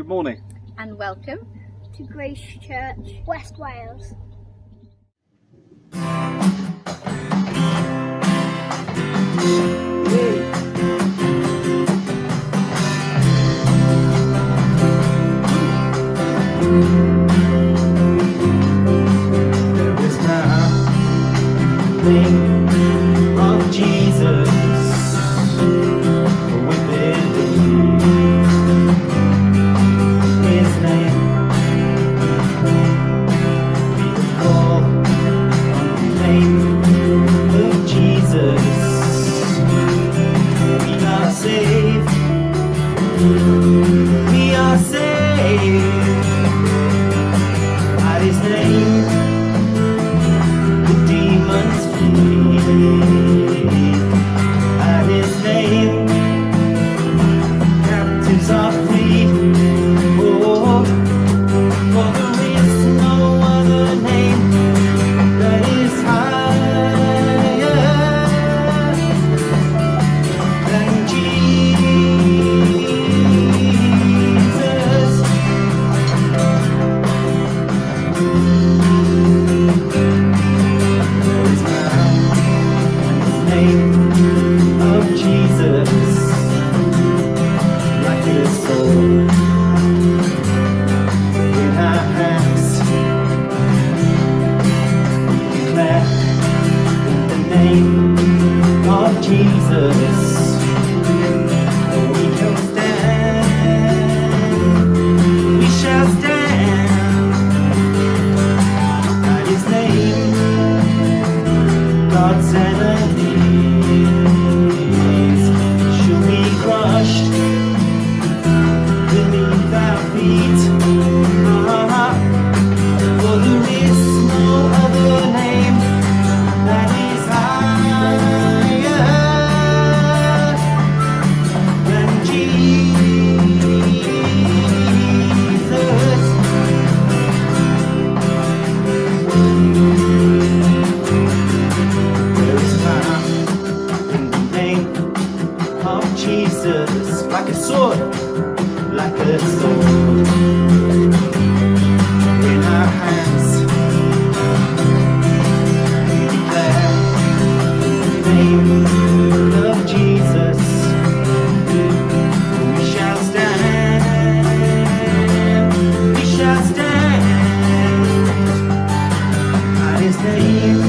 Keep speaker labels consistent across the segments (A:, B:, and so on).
A: Good morning.
B: And welcome
C: to Grace Church, West Wales.
D: There is nothing of Jesus within His name. We call on the name of Jesus. We are saved. We are saved. At His name, the demons flee. At His name, captives are free. Oh, for there is no other name that is higher than Jesus. There is power in the name of Jesus, like a sword in our hands. We declare the name of Jesus. We shall stand. We shall stand. At His name, God's enemies shall be crushed beneath our feet. For there is no other name that is higher than Jesus. There is power in the name of Jesus, like a sword, like a sword in our hands. We declare the name of Jesus. We shall stand. We shall stand. At His name,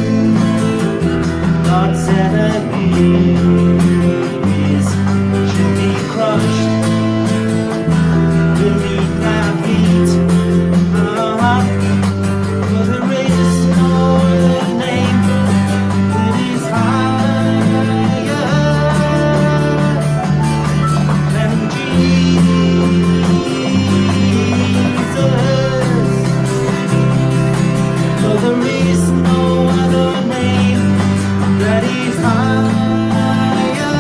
D: God's enemies shall be crushed beneath our feet. For there is no other name that is higher than Jesus. For there is no other name that is higher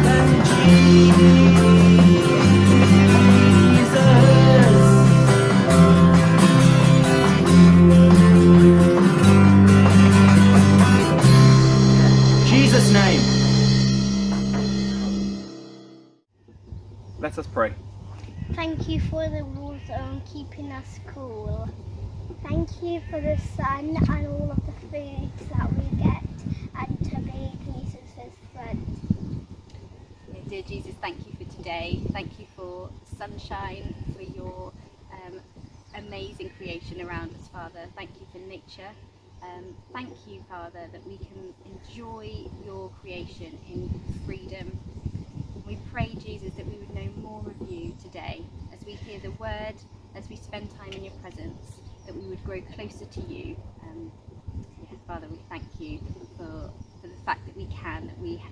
D: than Jesus. Jesus' name.
A: Let us pray.
C: Thank you for the water and keeping us cool. Thank you for the sun and all of the foods that we get, and to be Jesus' friend.
B: Dear Jesus, thank you for today. Thank you for sunshine, for your amazing creation around us, Father. Thank you for nature. Thank you, Father, that we can enjoy your creation in freedom. We pray, Jesus, that we would know more of you today as we hear the word, as we spend time in your presence, that we would grow closer to you. Father, we thank you for the fact that we can, that we,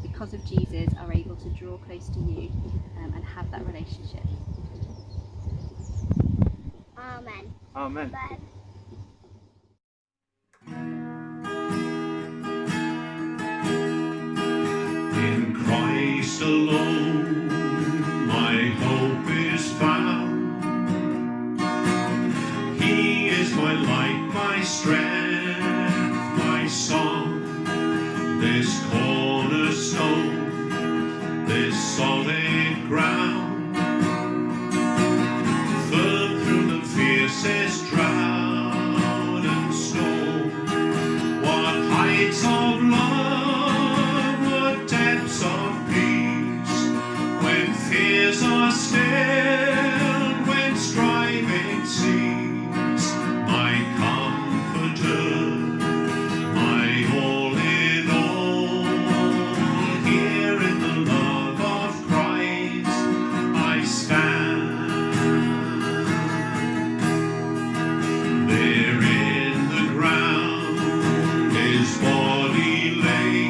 B: because of Jesus, are able to draw close to you and have that relationship.
C: Amen.
A: Amen.
C: Amen.
E: In Christ alone, my hope is found. He is my light, my strength, my song. This cornerstone, this song. solid ground, firm through the fiercest drought and storm. What heights of love, what depths of peace, when fears are stilled, when striving cease. My comforter, my all in all, here in the love of Christ I stand. There in the ground his body lay,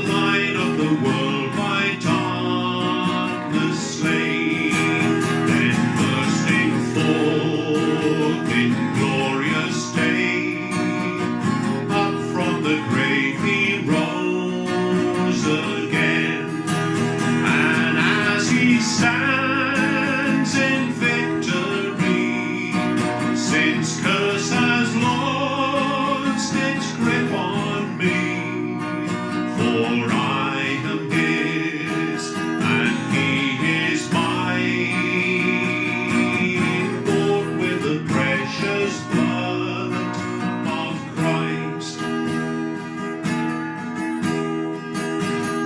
E: light of the world by darkness slain, then bursting forth in glorious day, up from the grave he rose again. And as he stands in victory, sin's curse has lost its grip on me, for I am his and he is mine, bought with the precious blood of Christ.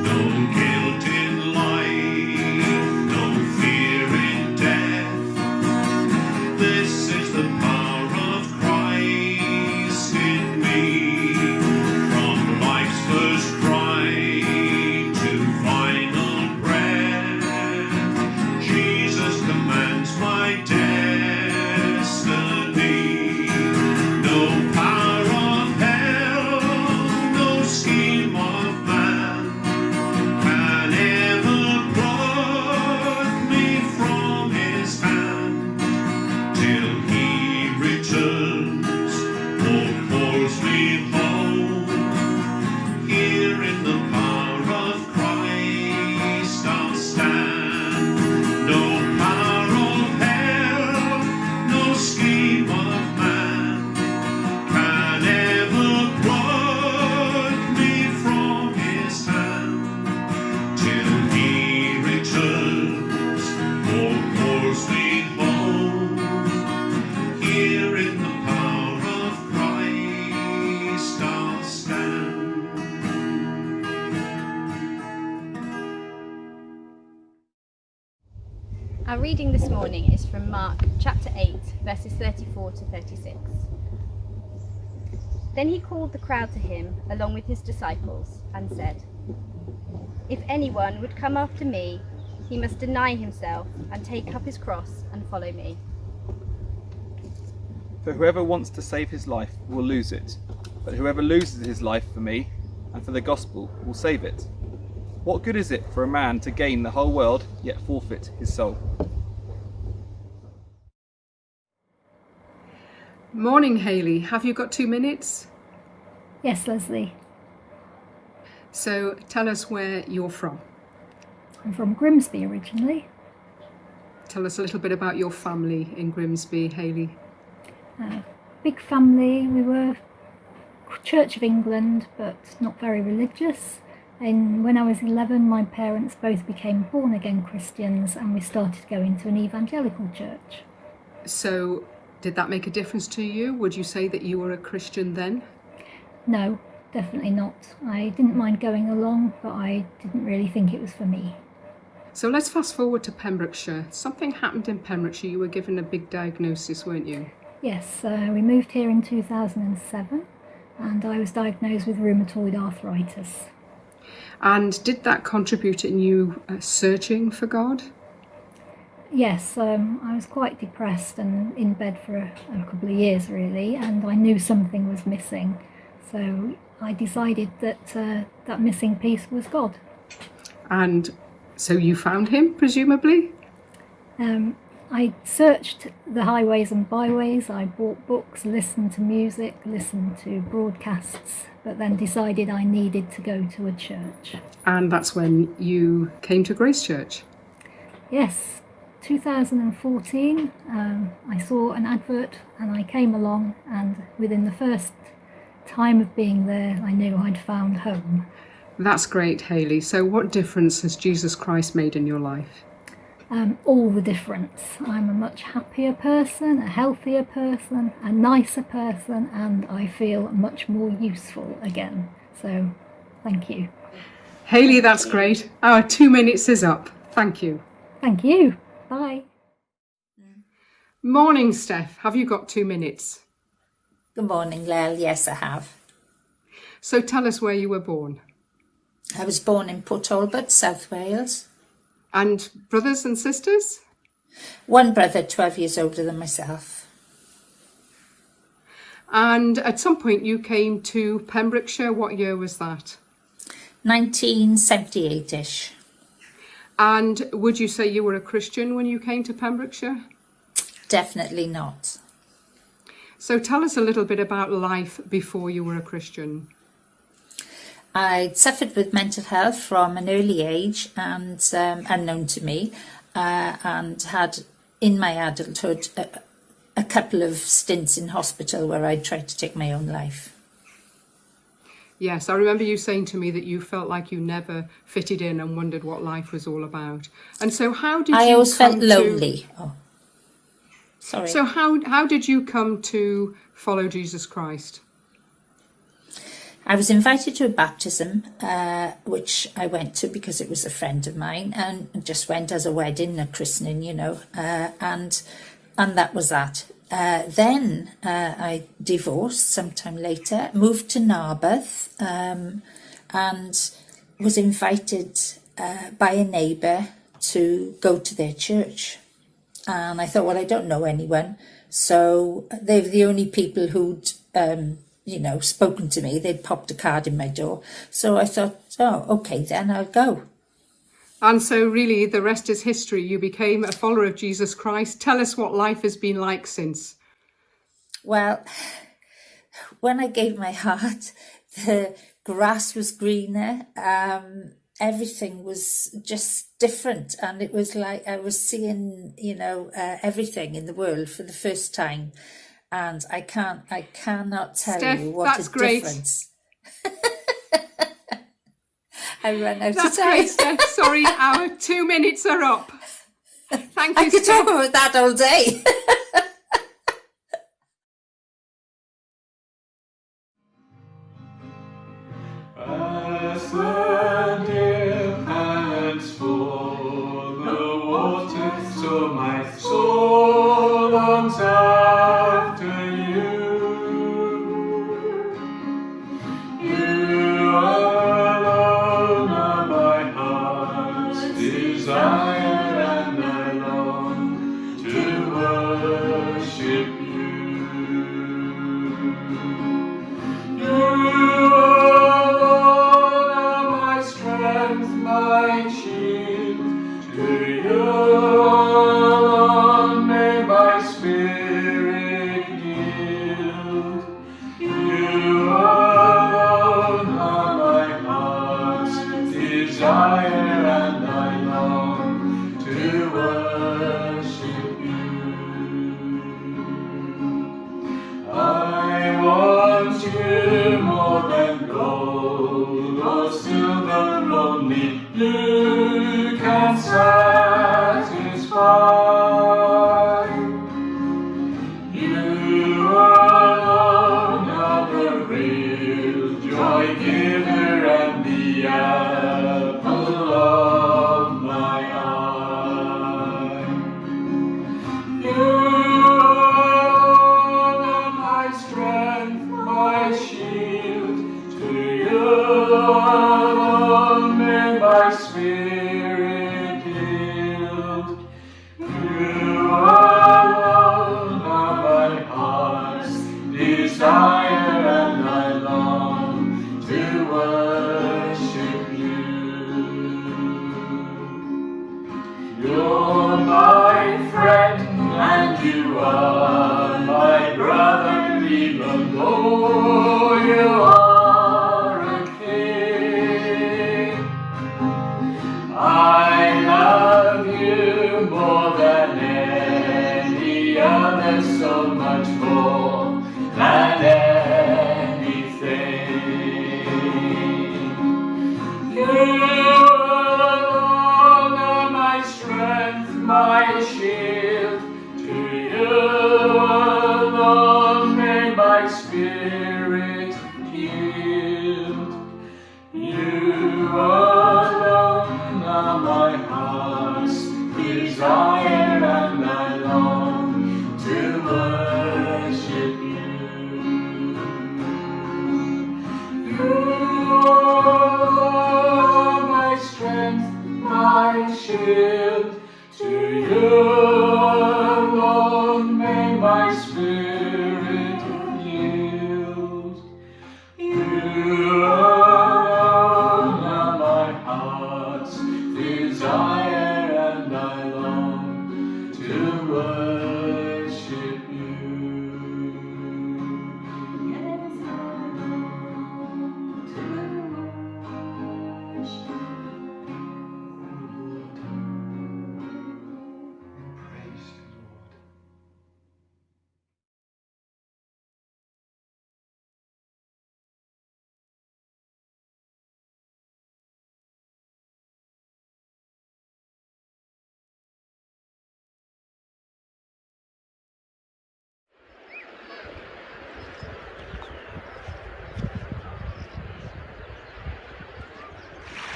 E: No guilt in life, no fear in death. This is the power of Christ in me. From life's first cry to final breath, Jesus commands my destiny. No power of hell, no scheme of man can ever pluck me from his hand, till he returns or calls me home. Here in the power of Christ I'll stand. No power of hell, no scheme of man can ever pluck me from his hand, till he returns or calls me home. Here in the power of Christ I'll stand.
B: Our reading this morning is from Mark chapter 8, verses 34 to 36. Then he called the crowd to him along with his disciples and said, "If anyone would come after me, he must deny himself and take up his cross and follow me.
A: For whoever wants to save his life will lose it, but whoever loses his life for me and for the gospel will save it. What good is it for a man to gain the whole world yet forfeit his soul?"
F: Morning, Hayley. Have you got 2 minutes?
G: Yes, Leslie.
F: So tell us where you're from.
G: I'm from Grimsby originally.
F: Tell us a little bit about your family in Grimsby, Hayley.
G: Big family. We were Church of England, but not very religious. And when I was 11, my parents both became born-again Christians and we started going to an evangelical church.
F: So did that make a difference to you? Would you say that you were a Christian then?
G: No, definitely not. I didn't mind going along, but I didn't really think it was for me.
F: So let's fast forward to Pembrokeshire. Something happened in Pembrokeshire. You were given a big diagnosis, weren't you?
G: Yes, we moved here in 2007 and I was diagnosed with rheumatoid arthritis.
F: And did that contribute in you searching for God?
G: Yes, I was quite depressed and in bed for a couple of years really, and I knew something was missing. So I decided that that missing piece was God.
F: And so you found him, presumably?
G: I searched the highways and byways, I bought books, listened to music, listened to broadcasts, but then decided I needed to go to a church.
F: And that's when you came to Grace Church?
G: Yes, 2014, I saw an advert and I came along, and within the first time of being there I knew I'd found home.
F: That's great, Hayley. So what difference has Jesus Christ made in your life?
G: All the difference. I'm a much happier person, a healthier person, a nicer person, and I feel much more useful again. So thank you.
F: Hayley, that's great. Our 2 minutes is up. Thank you.
G: Thank you. Bye.
F: Morning, Steph. Have you got 2 minutes?
H: Good morning, Lel. Yes, I have.
F: So tell us where you were born.
H: I was born in Port Talbot, South Wales.
F: And brothers and sisters?
H: One brother, 12 years older than myself.
F: And at some point you came to Pembrokeshire. What year was that?
H: 1978-ish.
F: And would you say you were a Christian when you came to Pembrokeshire?
H: Definitely not.
F: So tell us a little bit about life before you were a Christian.
H: I'd suffered with mental health from an early age and unknown to me, and had in my adulthood a couple of stints in hospital where I tried to take my own life.
F: Yes, I remember you saying to me that you felt like you never fitted in and wondered what life was all about. And so how did
H: I
F: you
H: always
F: come
H: felt lonely. Oh, sorry.
F: So how did you come to follow Jesus Christ?
H: I was invited to a baptism, which I went to because it was a friend of mine, and just went as a wedding, a christening, you know, and that was that. Then I divorced sometime later, moved to Narberth, and was invited by a neighbour to go to their church. And I thought, well, I don't know anyone, so they were the only people who'd spoken to me. They'd popped a card in my door. So I thought, oh, okay, then I'll go.
F: And so really the rest is history. You became a follower of Jesus Christ. Tell us what life has been like since.
H: Well, when I gave my heart, the grass was greener. Everything was just different. And it was like I was seeing, everything in the world for the first time. And I cannot tell
F: Steph,
H: you what
F: that's
H: a
F: great.
H: difference. I ran out
F: That's
H: of time.
F: great, Steph. Sorry, our 2 minutes are up. Thank you,
H: I could
F: Steph.
H: talk about that all day.
E: As the deer pants for the water, so my soul longs after you. You alone are my heart's desire, and I long to worship you. You alone are my strength, my shield. To you alone may my spirit yield. You alone are my heart's desire, and I long to worship you. I want you more than gold or silver, only you can satisfy. You alone are the real joy giver and the apple of my eye. You alone are my strength, my shield. To you alone may my spirit yield. You alone are my heart's desire, and I long to worship you. You're my friend, and you are my brother, even though you are a king. I love you more than any other, so much more than anything.
I: alone are my heart's desire, and I long to worship you. You are my strength, my shield. To you alone may my spirit yield. You alone are my heart's desire, and I long to worship you. Yes, I long to worship you. Praise the Lord.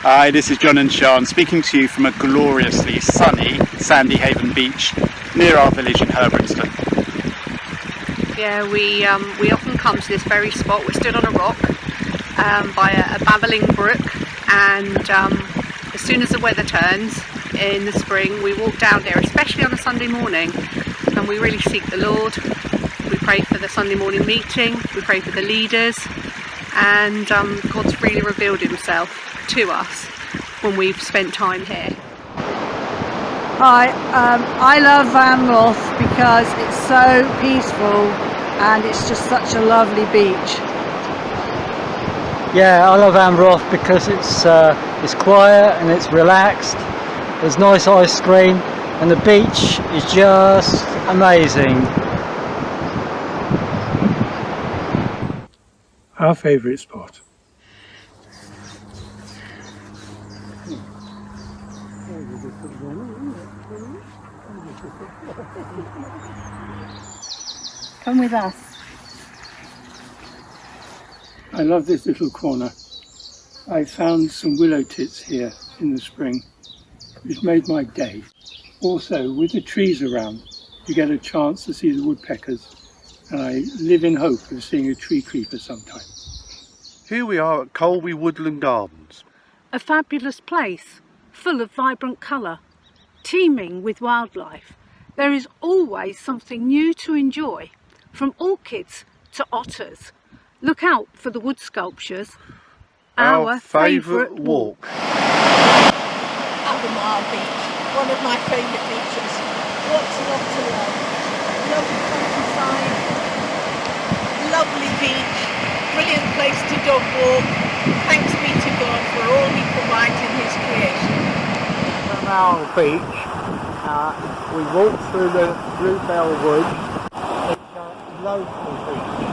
J: Hi, this is John and Sean speaking to you from a gloriously sunny Sandy Haven beach near our village in Herbrinston.
K: Yeah, we often come to this very spot. We're stood on a rock by a babbling brook, and as soon as the weather turns in the spring, we walk down here, especially on a Sunday morning, and we really seek the Lord. We pray for the Sunday morning meeting, we pray for the leaders, and God's really revealed himself to us when we've spent time here.
L: Hi, I love Amroth because it's so peaceful and it's just such a lovely beach.
M: Yeah, I love Amroth because it's quiet and it's relaxed. There's nice ice cream and the beach is just amazing.
N: Our favourite spot.
L: Come with us.
N: I love this little corner. I found some willow tits here in the spring, which made my day. Also, with the trees around, you get a chance to see the woodpeckers, and I live in hope of seeing a tree creeper sometime.
J: Here we are at Colby Woodland Gardens.
O: A fabulous place, full of vibrant colour, teeming with wildlife. There is always something new to enjoy, from orchids to otters. Look out for the wood sculptures. Our favourite walk.
P: Albemarle Beach, one of my favourite beaches. What's not to love? Lovely countryside, lovely beach, brilliant place to dog walk. Thanks be to God for all he provides in his creation.
Q: Albemarle Beach, we walked through the Bluebell Woods. It's a local beach.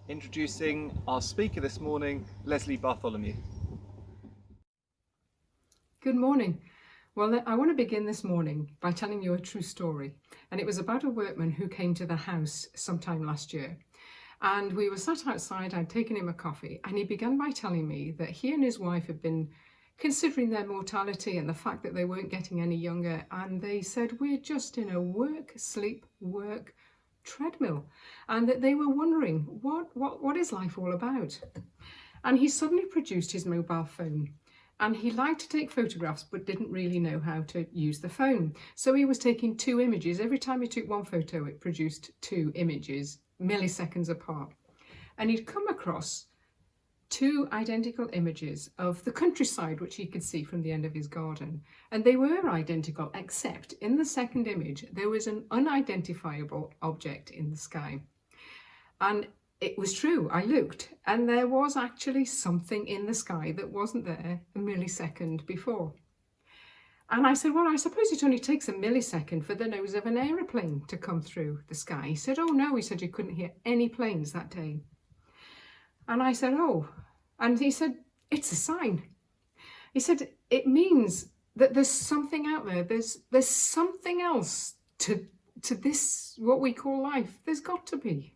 A: Introducing our speaker this morning, Leslie Bartholomew.
F: Good morning. Well, I want to begin this morning by telling you a true story. And it was about a workman who came to the house sometime last year. And we were sat outside, I'd taken him a coffee, and he began by telling me that he and his wife had been considering their mortality and the fact that they weren't getting any younger. And they said, we're just in a work, sleep, work treadmill. And that they were wondering, what is life all about? And he suddenly produced his mobile phone. And he liked to take photographs, but didn't really know how to use the phone. So he was taking 2 images. Every time he took one photo, it produced 2 images, milliseconds apart. And he'd come across 2 identical images of the countryside, which he could see from the end of his garden. And they were identical, except in the second image, there was an unidentifiable object in the sky. And it was true, I looked, and there was actually something in the sky that wasn't there a millisecond before. And I said, well, I suppose it only takes a millisecond for the nose of an aeroplane to come through the sky. He said, oh no, he said you couldn't hear any planes that day. And I said, oh, and he said, it's a sign. He said, it means that there's something out there, there's something else to this, what we call life. There's got to be.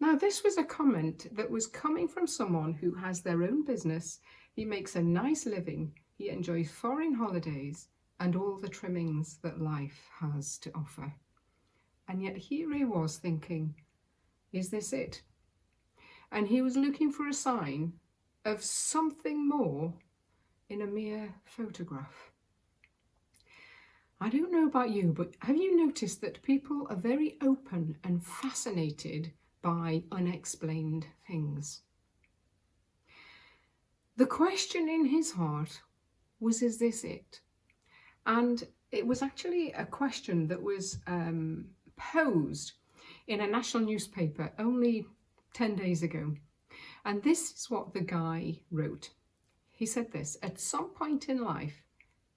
F: Now, this was a comment that was coming from someone who has their own business. He makes a nice living. He enjoys foreign holidays and all the trimmings that life has to offer. And yet here he was thinking, is this it? And he was looking for a sign of something more in a mere photograph. I don't know about you, but have you noticed that people are very open and fascinated by unexplained things? The question in his heart was, is this it? And it was actually a question that was posed in a national newspaper only 10 days ago. And this is what the guy wrote. He said this: at some point in life,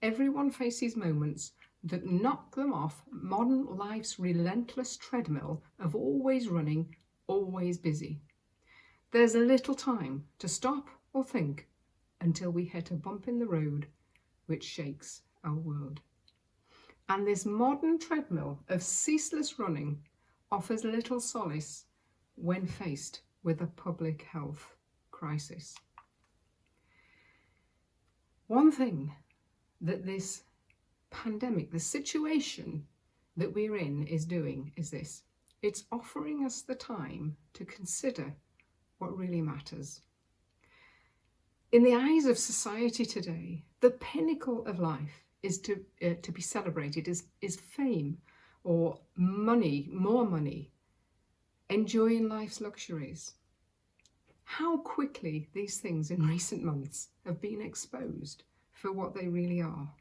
F: everyone faces moments that knock them off modern life's relentless treadmill of always running, always busy. There's a little time to stop or think until we hit a bump in the road which shakes our world. And this modern treadmill of ceaseless running offers little solace when faced with a public health crisis. One thing that this pandemic, the situation that we're in, is doing is this: it's offering us the time to consider what really matters. In the eyes of society today, the pinnacle of life is to be celebrated is fame or money, more money, enjoying life's luxuries. How quickly these things in recent months have been exposed for what they really are: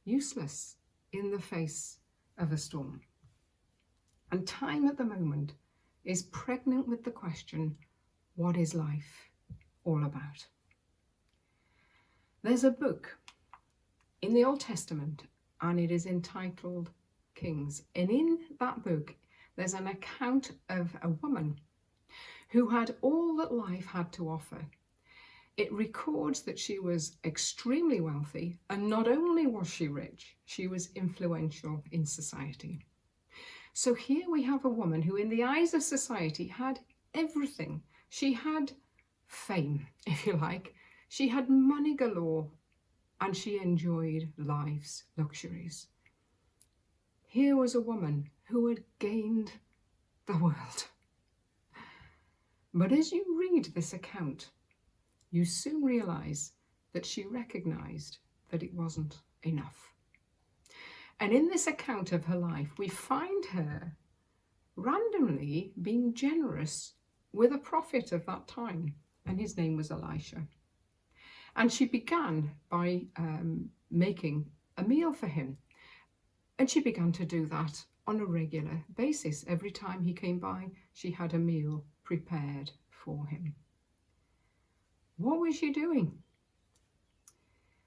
F: useless in the face of a storm. And time at the moment is pregnant with the question, what is life all about? There's a book in the Old Testament, and it is entitled Kings. And in that book, there's an account of a woman who had all that life had to offer. It records that she was extremely wealthy, and not only was she rich, she was influential in society. So here we have a woman who, in the eyes of society, had everything. She had fame, if you like. She had money galore, and she enjoyed life's luxuries. Here was a woman who had gained the world. But as you read this account, you soon realise that she recognised that it wasn't enough. And in this account of her life, we find her randomly being generous with a prophet of that time, and his name was Elisha. And she began by making a meal for him. And she began to do that on a regular basis. Every time he came by, she had a meal prepared for him. What was she doing?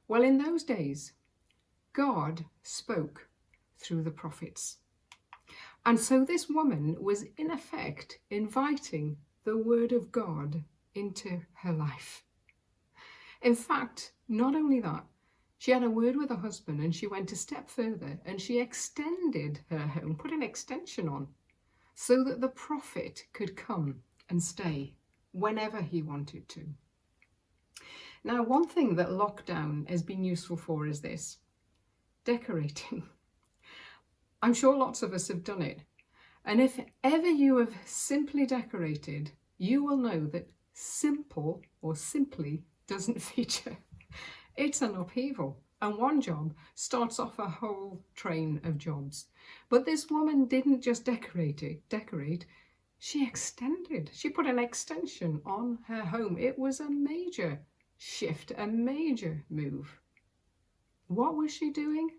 F: Well, in those days, God spoke through the prophets. And so this woman was in effect inviting the Word of God into her life. In fact, not only that, she had a word with her husband and she went a step further and she extended her home, put an extension on, so that the prophet could come and stay whenever he wanted to. Now, one thing that lockdown has been useful for is this: decorating. I'm sure lots of us have done it. And if ever you have simply decorated, you will know that simple or simply doesn't feature. It's an upheaval, and one job starts off a whole train of jobs. But this woman didn't just decorate, she extended. She put an extension on her home. It was a major shift, a major move. What was she doing?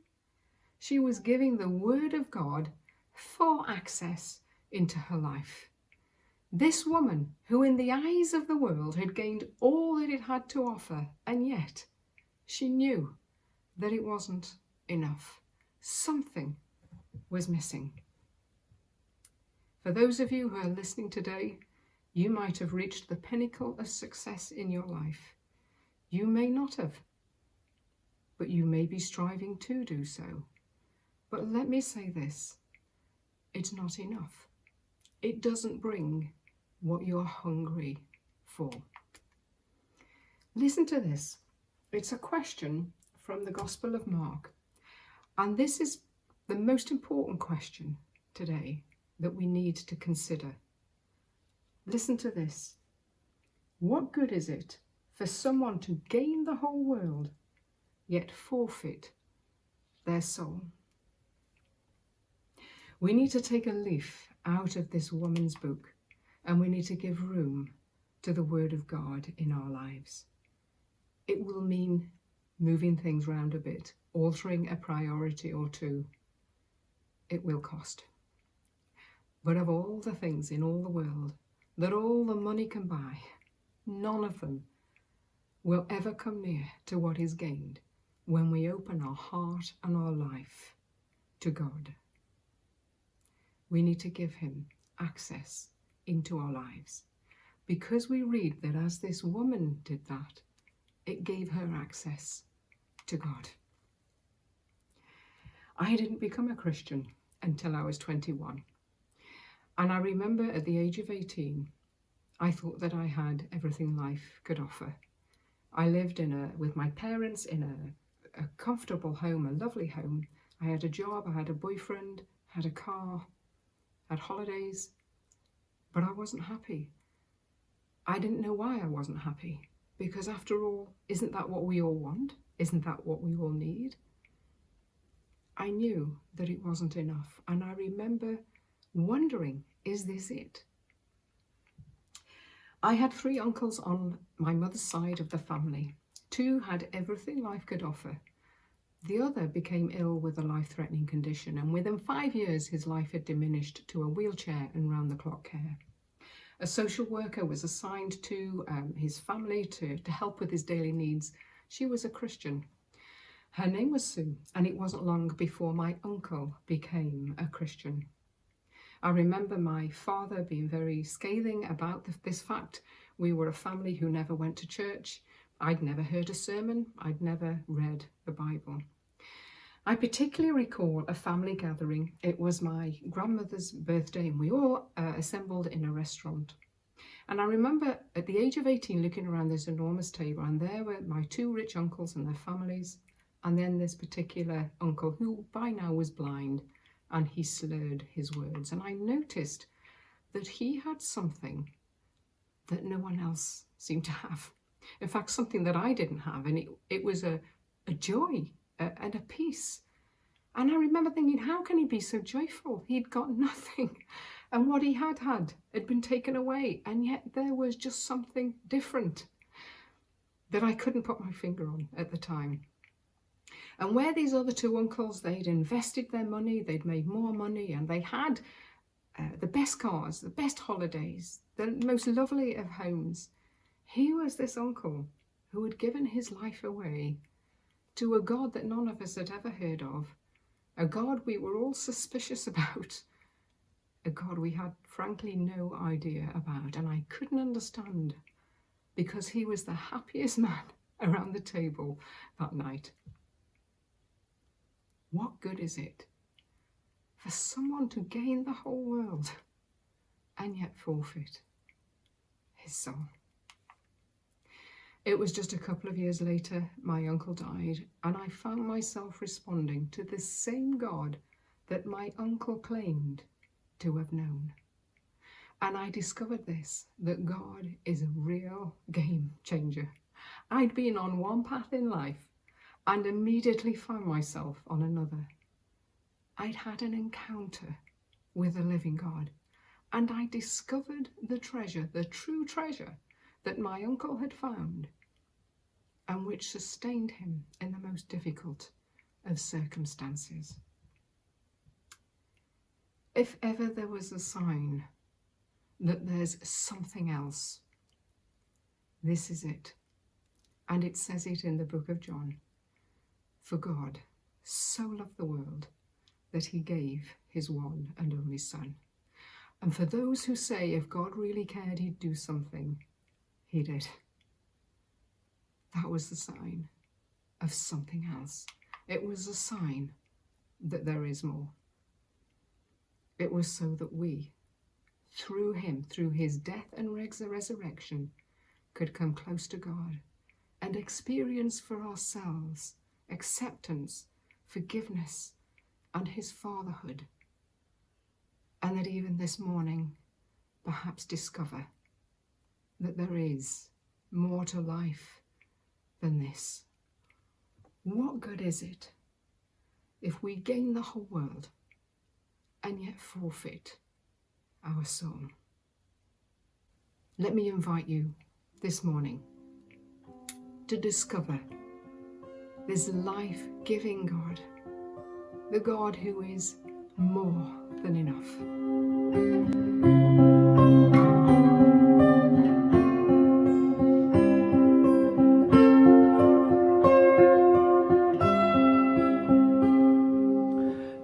F: She was giving the Word of God full access into her life. This woman, who in the eyes of the world had gained all that it had to offer, and yet she knew that it wasn't enough. Something was missing. For those of you who are listening today, you might have reached the pinnacle of success in your life. You may not have, but you may be striving to do so. But let me say this: it's not enough. It doesn't bring what you're hungry for. Listen to this. It's a question from the Gospel of Mark. And this is the most important question today that we need to consider. Listen to this. What good is it for someone to gain the whole world, yet forfeit their soul? We need to take a leaf out of this woman's book, and we need to give room to the Word of God in our lives. It will mean moving things around a bit, altering a priority or two. It will cost. But of all the things in all the world that all the money can buy, none of them will ever come near to what is gained when we open our heart and our life to God. We need to give him access into our lives, because we read that as this woman did that, it gave her access to God. I didn't become a Christian until I was 21. And I remember at the age of 18, I thought that I had everything life could offer. I lived with my parents in a comfortable home, a lovely home. I had a job, I had a boyfriend, had a car, had holidays, but I wasn't happy. I didn't know why I wasn't happy, because after all, isn't that what we all want? Isn't that what we all need? I knew that it wasn't enough, and I remember wondering, is this it? I had 3 uncles on my mother's side of the family. 2 had everything life could offer. The other became ill with a life-threatening condition, and within 5 years his life had diminished to a wheelchair and round-the-clock care. A social worker was assigned to his family to help with his daily needs. She was a Christian. Her name was Sue, and it wasn't long before my uncle became a Christian. I remember my father being very scathing about this fact. We were a family who never went to church. I'd never heard a sermon. I'd never read the Bible. I particularly recall a family gathering. It was my grandmother's birthday, and we all assembled in a restaurant. And I remember at the age of 18 looking around this enormous table, and there were my 2 rich uncles and their families, and then this particular uncle who by now was blind, and he slurred his words. And I noticed that he had something that no one else seemed to have. In fact, something that I didn't have, and it was a joy and a peace. And I remember thinking, how can he be so joyful? He'd got nothing, and what he had been taken away, and yet there was just something different that I couldn't put my finger on at the time. And where these other 2 uncles, they'd invested their money, they'd made more money, and they had the best cars, the best holidays, the most lovely of homes. He was this uncle who had given his life away to a God that none of us had ever heard of, a God we were all suspicious about, a God we had frankly no idea about, and I couldn't understand, because he was the happiest man around the table that night. What good is it for someone to gain the whole world and yet forfeit his soul? It was just a couple of years later, my uncle died, and I found myself responding to the same God that my uncle claimed to have known. And I discovered this, that God is a real game changer. I'd been on one path in life and immediately found myself on another. I'd had an encounter with a living God, and I discovered the treasure, the true treasure, that my uncle had found, and which sustained him in the most difficult of circumstances. If ever there was a sign that there's something else, this is it. And it says it in the book of John. For God so loved the world that he gave his one and only Son. And for those who say if God really cared, he'd do something, he did. That was the sign of something else. It was a sign that there is more. It was so that we, through him, through his death and resurrection, could come close to God and experience for ourselves acceptance, forgiveness, and his fatherhood. And that even this morning, perhaps discover that there is more to life than this. What good is it if we gain the whole world and yet forfeit our soul? Let me invite you this morning to discover this life-giving God, the God who is more than enough.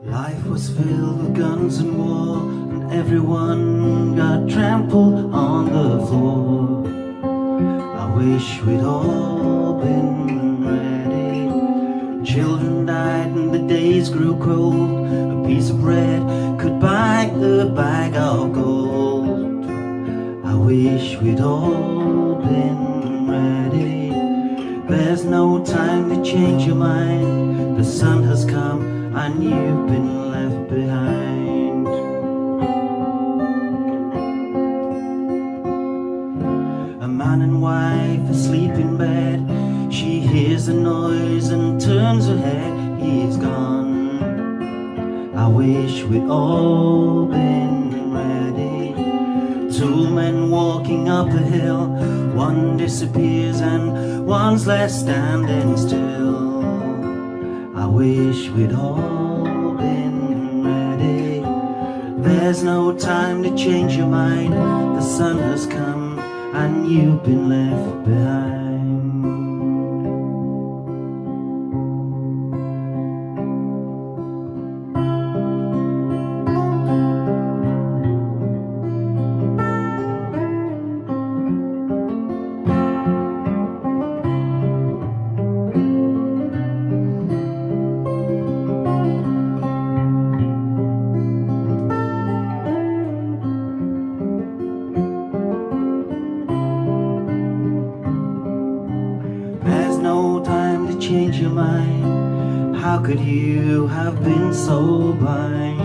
D: Life was filled with guns and war, and everyone got trampled on the floor. I wish we'd all been ready. Children died and the days grew cold. A piece of bread could buy a bag of gold. I wish we'd all been ready. There's no time to change your mind. The sun has come and you've been left behind. A man and wife asleep in bed. She hears a noise and turns her head. He's gone. I wish we'd all been ready. Two men walking up a hill. One disappears and one's left standing still. I wish we'd all been ready. There's no time to change your mind. The sun has come and you've been left behind. Change your mind. How could you have been so blind?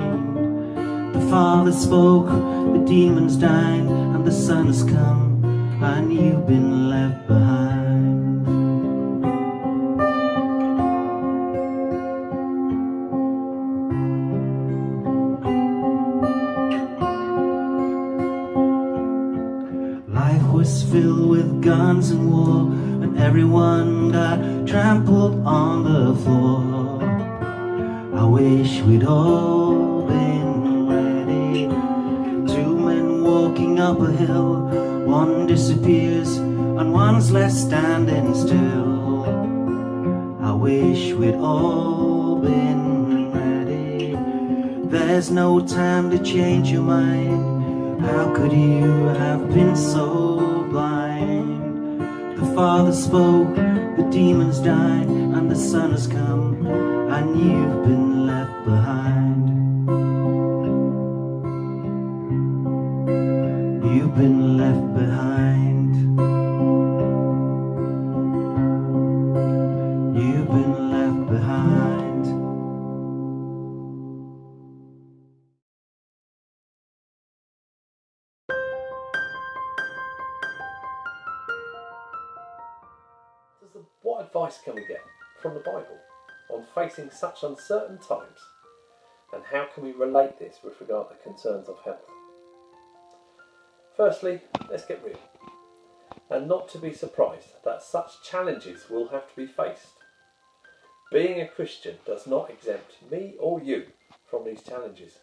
D: The Father spoke, the demons died, and the Son has come, and you've been left behind. Life was filled with guns and war, and everyone got trampled on the floor. I wish we'd all been ready. Two men walking up a hill. One disappears and one's left standing still. I wish we'd all been ready. There's no time to change your mind. How could you have been so blind? The Father spoke, the demons died, and the Son has come, and you've been left behind. You've been left behind. You've been left behind.
R: What advice can we get from the Bible on facing such uncertain times, and how can we relate this with regard to concerns of health? Firstly, let's get real, and not to be surprised that such challenges will have to be faced. Being a Christian does not exempt me or you from these challenges.